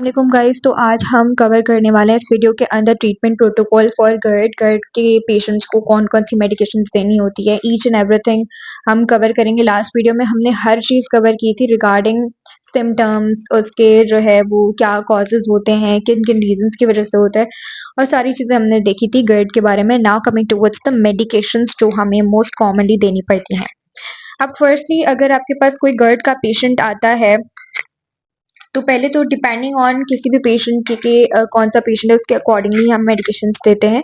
अस्सलाम गाइस। तो आज हम कवर करने वाले हैं इस वीडियो के अंदर ट्रीटमेंट प्रोटोकॉल फॉर GERD के पेशेंट्स को कौन कौन सी मेडिकेशंस देनी होती है, ईच एंड एवरीथिंग हम कवर करेंगे। लास्ट वीडियो में हमने हर चीज़ कवर की थी रिगार्डिंग सिम्टम्स, उसके जो है वो क्या कॉजेज होते हैं, किन किन रीजंस की वजह से होता है, और सारी चीज़ें हमने देखी थी GERD के बारे में। Now coming towards the medications जो हमें मोस्ट कॉमनली देनी पड़ती हैं। अब फर्स्टली अगर आपके पास कोई GERD का पेशेंट आता है तो पहले तो डिपेंडिंग ऑन किसी भी पेशेंट के कौन सा पेशेंट है उसके अकॉर्डिंगली हम मेडिकेशंस देते हैं।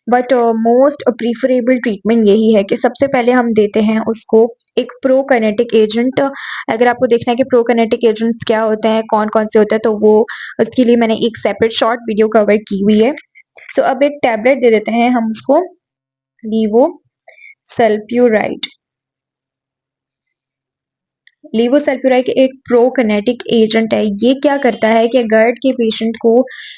बट मोस्ट प्रीफरेबल ट्रीटमेंट यही है कि सबसे पहले हम देते हैं उसको एक प्रोकाइनेटिक एजेंट। अगर आपको देखना है कि प्रोकाइनेटिक एजेंट्स क्या होते हैं, कौन कौन से होते हैं, तो वो उसके लिए मैंने एक सेपरेट शॉर्ट वीडियो कवर की हुई है। सो अब एक टैबलेट दे देते हैं हम उसको, लीवोसल्प्यूराइड। लीवोसल्प्यूराइड एक प्रोकिनेटिक एजेंट है। ये क्या करता है कि GERD के पेशेंट को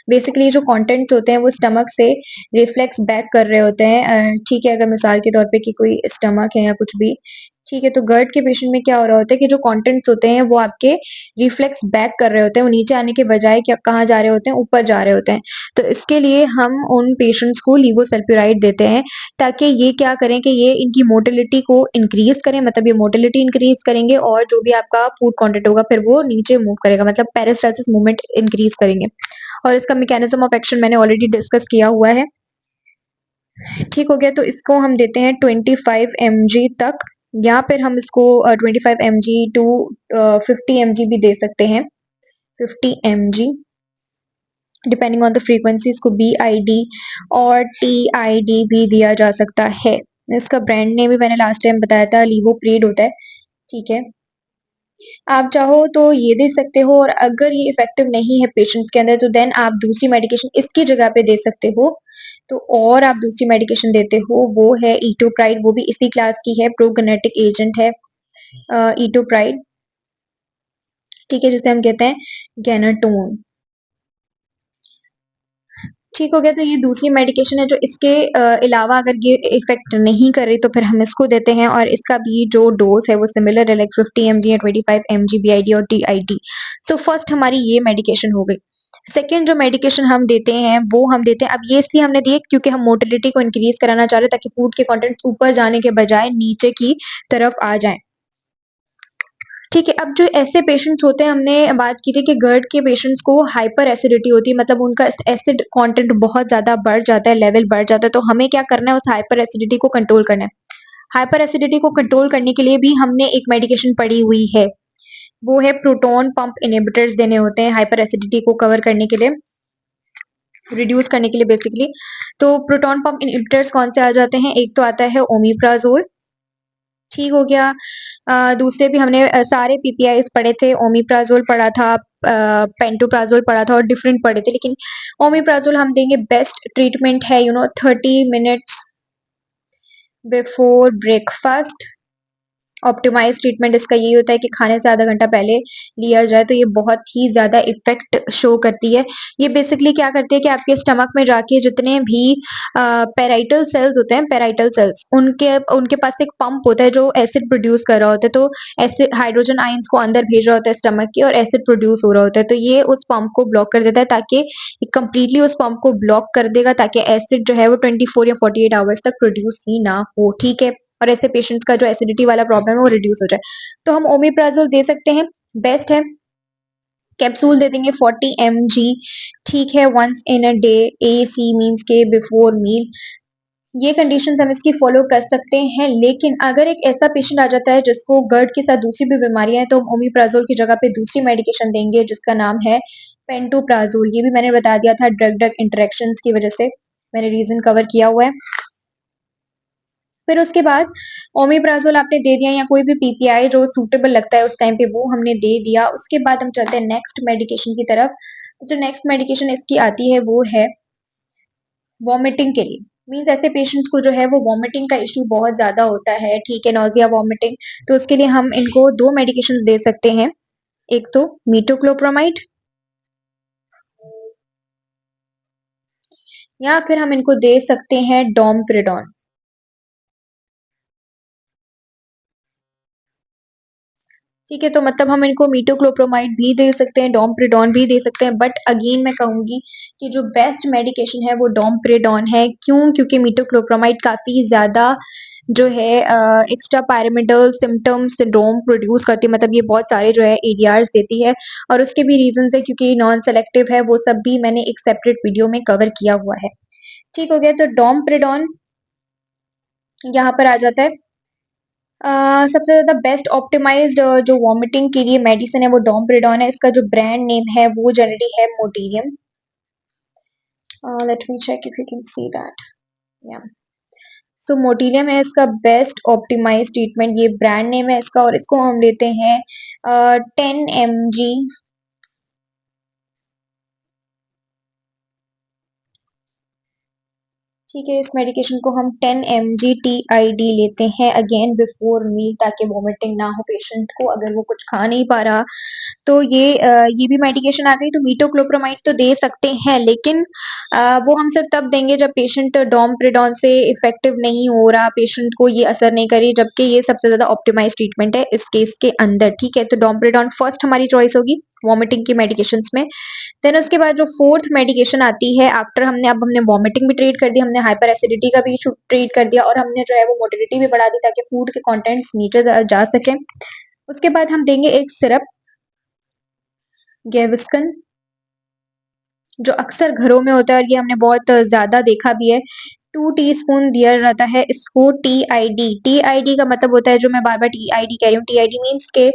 बेसिकली जो कंटेंट्स होते हैं वो स्टमक से रिफ्लेक्स बैक कर रहे होते हैं। ठीक है, अगर मिसाल के तौर पे कि कोई स्टमक है या कुछ भी, ठीक है, तो GERD के पेशेंट में क्या हो रहा होता है कि जो कंटेंट्स होते हैं वो आपके रिफ्लेक्स बैक कर रहे होते हैं, वो नीचे आने के बजाय क्या कहाँ जा रहे होते हैं, ऊपर जा रहे होते हैं। तो इसके लिए हम उन पेशेंट्स को लीवोसल्प्यूराइड देते हैं ताकि ये क्या करें कि ये इनकी मोटिलिटी को इंक्रीज करें, मतलब ये मोटिलिटी इंक्रीज करेंगे और जो भी आपका फूड कंटेंट होगा फिर वो नीचे मूव करेगा, मतलब पेरिस्टालसिस मूवमेंट इंक्रीज करेंगे। और इसका मैकेनिज्म ऑफ एक्शन मैंने ऑलरेडी डिस्कस किया हुआ है। ठीक हो गया, तो इसको हम देते हैं 25 mg तक, या फिर हम इसको 25 mg टू 50 mg भी दे सकते हैं। 50 mg depending on the frequency इसको BID और TID भी दिया जा सकता है। इसका ब्रांड नेम भी मैंने लास्ट टाइम बताया था, लीवोप्रीड होता है। ठीक है, आप चाहो तो ये दे सकते हो, और अगर ये इफेक्टिव नहीं है पेशेंट्स के अंदर तो देन आप दूसरी मेडिकेशन इसकी जगह पे दे सकते हो। तो और आप दूसरी मेडिकेशन देते हो वो है ईटोप्राइड, वो भी इसी क्लास की है, प्रोगनेटिक एजेंट है ईटोप्राइड। ठीक है, जिसे हम कहते हैं गैनाटोन। ठीक हो गया, तो ये दूसरी मेडिकेशन है जो इसके अलावा अगर ये इफेक्ट नहीं कर रही तो फिर हम इसको देते हैं, और इसका भी जो डोज है वो सिमिलर है, लाइक 50 mg या 25 mg BID और TID। सो फर्स्ट हमारी ये मेडिकेशन हो गई। सेकेंड जो मेडिकेशन हम देते हैं वो हम देते हैं, अब ये इसलिए हमने दिए क्योंकि हम मोटिलिटी को इंक्रीज कराना चाह रहे हैं ताकि फूड के कंटेंट्स ऊपर जाने के बजाय नीचे की तरफ आ जाएं। ठीक है, अब जो ऐसे पेशेंट्स होते हैं, हमने बात की थी कि GERD के पेशेंट्स को हाइपर एसिडिटी होती है, मतलब उनका एसिड कंटेंट बहुत ज़्यादा बढ़ जाता है, लेवल बढ़ जाता है। तो हमें क्या करना है, उस हाइपर एसिडिटी को कंट्रोल करना है। हाइपर एसिडिटी को कंट्रोल करने के लिए भी हमने एक मेडिकेशन पड़ी हुई है, वो है प्रोटॉन पंप इनहिबिटर्स देने होते हैं हाइपर एसिडिटी को कवर करने के लिए, रिड्यूस करने के लिए बेसिकली। तो प्रोटॉन पंप इनहिबिटर्स कौन से आ जाते हैं, एक तो आता है ओमिप्राजोल। ठीक हो गया, दूसरे भी हमने सारे PPIs पढ़े थे, ओमिप्राजोल पढ़ा था, पेंटोप्राजोल पढ़ा था और डिफरेंट पढ़े थे, लेकिन ओमिप्राजोल हम देंगे, बेस्ट ट्रीटमेंट है 30 minutes before breakfast. Optimise treatment इसका यही होता है कि खाने से आधा घंटा पहले लिया जाए, तो ये बहुत ही ज़्यादा इफेक्ट शो करती है। ये बेसिकली क्या करती है कि आपके स्टमक में जाके जितने भी पेराइटल सेल्स होते हैं, पेराइटल सेल्स, उनके उनके पास एक पंप होता है जो एसिड प्रोड्यूस कर रहा होता है, तो एसिड हाइड्रोजन आयंस को अंदर भेज रहा होता है स्टमक के, और एसिड प्रोड्यूस हो रहा होता है, तो ये उस पंप को ब्लॉक कर देता है, ताकि कंप्लीटली उस पंप को ब्लॉक कर देगा ताकि एसिड जो है वो 24 या 48 आवर्स तक प्रोड्यूस ही ना हो। ठीक है, और ऐसे पेशेंट्स का जो एसिडिटी वाला प्रॉब्लम है वो रिड्यूस हो जाए, तो हम ओमिप्राजोल दे सकते हैं, बेस्ट है। कैप्सूल दे देंगे 40 mg। ठीक है, once in a day, AC means के बिफोर मील। ये कंडीशंस हम इसकी फॉलो कर सकते हैं, लेकिन अगर एक ऐसा पेशेंट आ जाता है जिसको GERD के साथ दूसरी भी बीमारियां हैं तो हम ओमिप्राजोल की जगह पे दूसरी मेडिकेशन देंगे जिसका नाम है पेंटोप्राजोल। ये भी मैंने बता दिया था, ड्रग ड्रग इंटरेक्शंस की वजह से मैंने रीजन कवर किया हुआ है। फिर उसके बाद ओमिप्राजोल आपने दे दिया, या कोई भी PPI जो सूटेबल लगता है उस टाइम पे वो हमने दे दिया। उसके बाद हम चलते हैं नेक्स्ट मेडिकेशन की तरफ। जो नेक्स्ट मेडिकेशन इसकी आती है वो है वॉमिटिंग के लिए। मीन्स ऐसे पेशेंट्स को जो है वो वॉमिटिंग का इश्यू बहुत ज़्यादा होता है, ठीक है, नोजिया वॉमिटिंग, तो उसके लिए हम इनको दो मेडिकेशंस दे सकते हैं, एक तो मीटोक्लोप्रोमाइड, या फिर हम इनको दे सकते हैं डोमपेरिडोन। ठीक है, तो मतलब हम इनको मीटोक्लोप्रोमाइड भी दे सकते हैं, डोमपेरिडोन भी दे सकते हैं, बट अगेन मैं कहूँगी कि जो बेस्ट मेडिकेशन है वो डोमपेरिडोन है। क्यों? क्योंकि मीटोक्लोप्रोमाइड काफ़ी ज़्यादा जो है extra pyramidal symptom syndrome produce करती है, मतलब ये बहुत सारे जो है एडीआर्स देती है और उसके भी रीज़न्स है क्योंकि नॉन सेलेक्टिव है, वो सब भी मैंने एक सेपरेट वीडियो में कवर किया हुआ है। ठीक हो गया, तो डोमपेरिडोन यहाँ पर आ जाता है। सबसे ज़्यादा बेस्ट ऑप्टिमाइज्ड जो वॉमिटिंग के लिए मेडिसिन है वो डोमपेरिडोन है। इसका जो ब्रांड नेम है वो जनरली है Motilium. Let me check if you can see that. या सो मोटिलियम है इसका बेस्ट ऑप्टिमाइज्ड ट्रीटमेंट, ये ब्रांड नेम है इसका और इसको हम लेते हैं 10 mg। ठीक है, इस मेडिकेशन को हम 10 mg TID लेते हैं अगेन बिफोर मील, ताकि वॉमिटिंग ना हो पेशेंट को अगर वो कुछ खा नहीं पा रहा। तो ये भी मेडिकेशन आ गई। तो मीटोक्लोप्रोमाइड तो दे सकते हैं, लेकिन वो हम सिर्फ तब देंगे जब पेशेंट डोमपेरिडोन से इफेक्टिव नहीं हो रहा, पेशेंट को ये असर नहीं करी, जबकि ये सबसे ज़्यादा ऑप्टिमाइज़ ट्रीटमेंट है इस केस के अंदर। ठीक है, तो डोमपेरिडोन फर्स्ट हमारी चॉइस होगी वॉमिटिंग की मेडिकेशंस में। देन उसके बाद जो फोर्थ मेडिकेशन आती है आफ्टर हमने वॉमिटिंग भी ट्रीट कर दी, हमने हाइपर एसिडिटी का भी इशू ट्रीट कर दिया और हमने जो है वो मोटिलिटी भी बढ़ा दी ताकि फूड के कंटेंट्स नीचे जा सके। उसके बाद हम देंगे एक सिरप गेविस्कन, जो अक्सर घरों में होता है और ये हमने बहुत ज़्यादा देखा भी है। 2 टीस्पून दिया जाता है इसको TID। TID का मतलब होता है, जो मैं बार-बार TID कह रही हूँ, TID मीन्स के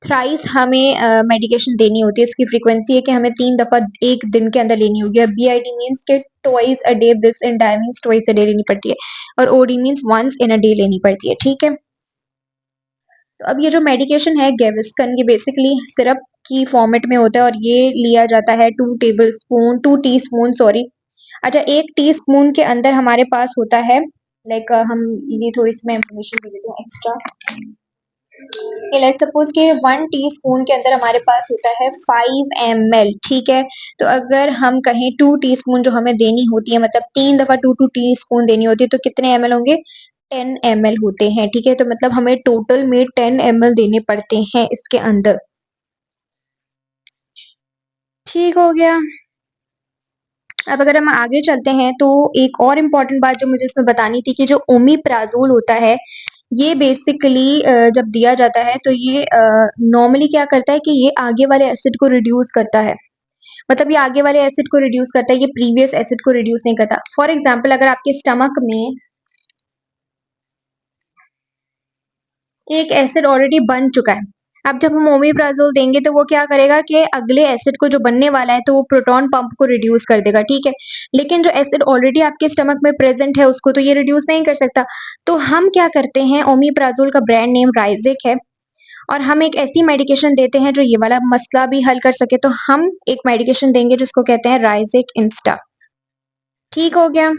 थ्राइस हमें मेडिकेशन देनी होती है। इसकी फ्रीक्वेंसी है कि हमें 3 दफ़ा 1 दिन के अंदर लेनी होगी। और BID मीन्स के ट्वाइस अ डे, बिस इन डाई मीन्स ट्वाइस अ डे लेनी पड़ती है और OD means once in a day लेनी पड़ती है। ठीक है? तो अब ये जो मेडिकेशन है गेविस्कन, ये बेसिकली सिरप की फॉर्मेट में होता है और ये लिया जाता है 2 टीस्पून सॉरी। अच्छा, 1 टीस्पून के अंदर हमारे पास होता है, लाइक हम ये थोड़ी सी मैं इंफॉर्मेशन दे देती हूँ एक्स्ट्रा। लेट्स सपोज कि 1 टीस्पून के अंदर हमारे पास होता है 5 ml। ठीक है, तो अगर हम कहें 2 टीस्पून जो हमें देनी होती है, मतलब 3 दफ़ा 2 टीस्पून देनी होती है, तो कितने ml होंगे? 10 ml होते हैं। ठीक है, तो मतलब हमें टोटल में 10 ml देने पड़ते हैं इसके अंदर। ठीक हो गया। अब अगर हम आगे चलते हैं तो एक और इम्पॉर्टेंट बात जो मुझे इसमें बतानी थी कि जो ओमिप्राज़ोल होता है, ये बेसिकली जब दिया जाता है तो ये नॉर्मली क्या करता है कि ये आगे वाले एसिड को रिड्यूस करता है। मतलब ये आगे वाले एसिड को रिड्यूस करता है, ये प्रीवियस एसिड को रिड्यूस नहीं करता। फॉर एग्जाम्पल, अगर आपके स्टमक में एक एसिड ऑलरेडी बन चुका है, अब जब हम ओमिप्राज़ोल देंगे तो वो क्या करेगा कि अगले एसिड को जो बनने वाला है तो वो प्रोटॉन पंप को रिड्यूस कर देगा। ठीक है, लेकिन जो एसिड ऑलरेडी आपके स्टमक में प्रेजेंट है उसको तो ये रिड्यूस नहीं कर सकता। तो हम क्या करते हैं, ओमिप्राज़ोल का ब्रांड नेम राइज़ेक है और हम एक ऐसी मेडिकेशन देते हैं जो ये वाला मसला भी हल कर सके। तो हम एक मेडिकेशन देंगे जिसको कहते हैं राइज़ेक इंस्टा। ठीक हो गया।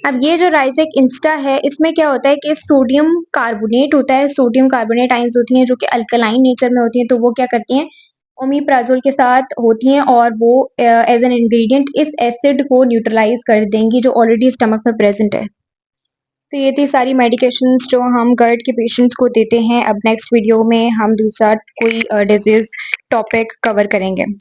अब ये जो राइज़ेक इंस्टा है, इसमें क्या होता है कि सोडियम कार्बोनेट होता है, सोडियम कार्बोनेट आयन्स होती हैं जो कि अल्कलाइन नेचर में होती हैं, तो वो क्या करती हैं, ओमिप्राज़ोल के साथ होती हैं और वो एज़ एन इंग्रीडिएंट इस एसिड को न्यूट्रलाइज़ कर देंगी जो ऑलरेडी स्टमक में प्रेज़ेंट है। तो ये थी सारी मेडिकेशंस जो हम GERD के पेशेंट्स को देते हैं। अब नेक्स्ट वीडियो में हम दूसरा कोई डिज़ीज़ टॉपिक कवर करेंगे।